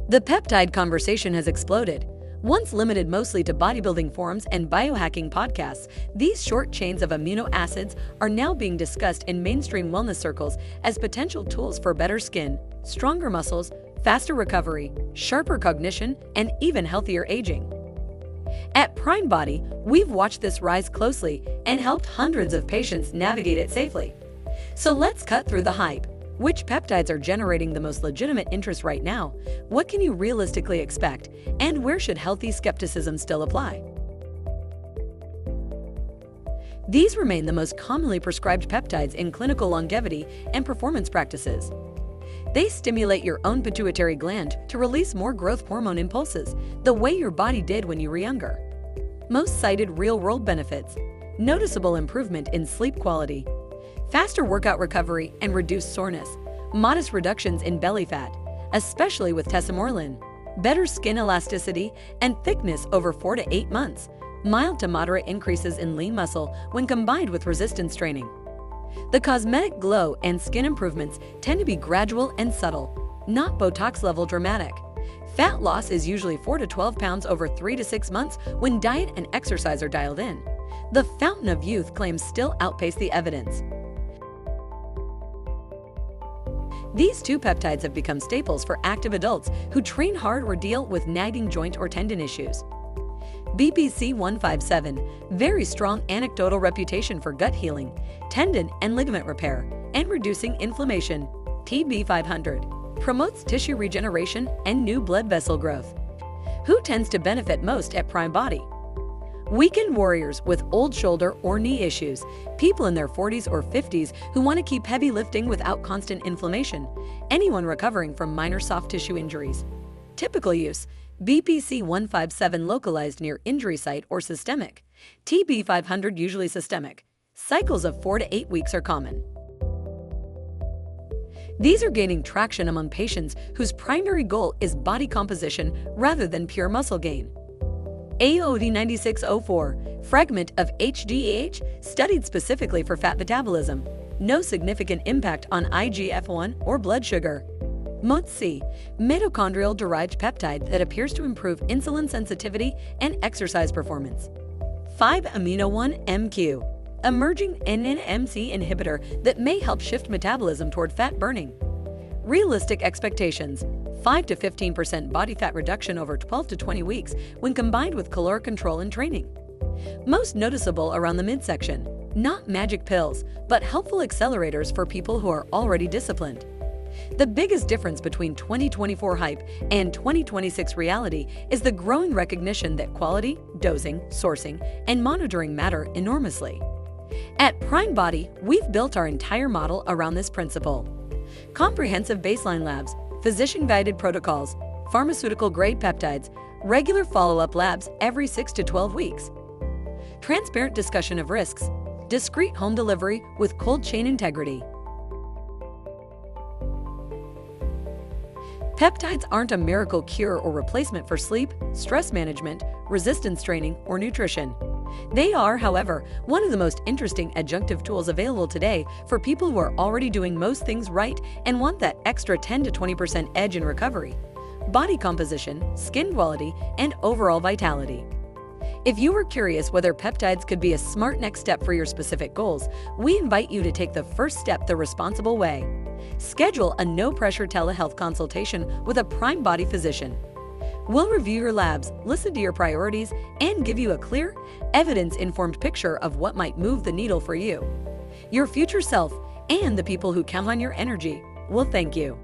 The peptide conversation has exploded. Once limited mostly to bodybuilding forums and biohacking podcasts, these short chains of amino acids are now being discussed in mainstream wellness circles as potential tools for better skin, stronger muscles, faster recovery, sharper cognition, and even healthier aging. At Prime Body, we've watched this rise closely and helped hundreds of patients navigate it safely. So let's cut through the hype. Which peptides are generating the most legitimate interest right now? What can you realistically expect? And where should healthy skepticism still apply? These remain the most commonly prescribed peptides in clinical longevity and performance practices. They stimulate your own pituitary gland to release more growth hormone impulses, the way your body did when you were younger. Most cited real-world benefits: noticeable improvement in sleep quality, faster workout recovery and reduced soreness, modest reductions in belly fat, especially with tesamorelin, better skin elasticity and thickness over 4 to 8 months, mild to moderate increases in lean muscle when combined with resistance training. The cosmetic glow and skin improvements tend to be gradual and subtle, not Botox-level dramatic. Fat loss is usually 4 to 12 pounds over 3 to 6 months when diet and exercise are dialed in. The fountain of youth claims still outpace the evidence. These two peptides have become staples for active adults who train hard or deal with nagging joint or tendon issues. BPC 157, very strong anecdotal reputation for gut healing, tendon and ligament repair, and reducing inflammation. TB 500, promotes tissue regeneration and new blood vessel growth. Who tends to benefit most at Prime Body? Weekend warriors with old shoulder or knee issues, people in their 40s or 50s who want to keep heavy lifting without constant inflammation, anyone recovering from minor soft tissue injuries. Typical use: BPC 157 localized near injury site or systemic, TB 500 usually systemic. Cycles of 4 to 8 weeks are common. These are gaining traction among patients whose primary goal is body composition rather than pure muscle gain. AOD 9604, fragment of HGH studied specifically for fat metabolism. No significant impact on IGF-1 or blood sugar. MOTS-C, mitochondrial-derived peptide that appears to improve insulin sensitivity and exercise performance. 5-amino-1-MQ, emerging NN-MC inhibitor that may help shift metabolism toward fat burning. Realistic expectations: 5 to 15% body fat reduction over 12 to 20 weeks when combined with caloric control and training. Most noticeable around the midsection. Not magic pills, but helpful accelerators for people who are already disciplined. The biggest difference between 2024 hype and 2026 reality is the growing recognition that quality, dosing, sourcing, and monitoring matter enormously. At Prime Body, we've built our entire model around this principle. Comprehensive baseline labs, physician-guided protocols, pharmaceutical-grade peptides, regular follow-up labs every 6 to 12 weeks. Transparent discussion of risks, discreet home delivery with cold chain integrity. Peptides aren't a miracle cure or replacement for sleep, stress management, resistance training, or nutrition. They are, however, one of the most interesting adjunctive tools available today for people who are already doing most things right and want that extra 10 to 20% edge in recovery, body composition, skin quality, and overall vitality. If you were curious whether peptides could be a smart next step for your specific goals, we invite you to take the first step the responsible way. Schedule a no-pressure telehealth consultation with a Prime Body physician. We'll review your labs, listen to your priorities, and give you a clear, evidence-informed picture of what might move the needle for you. Your future self and the people who count on your energy will thank you.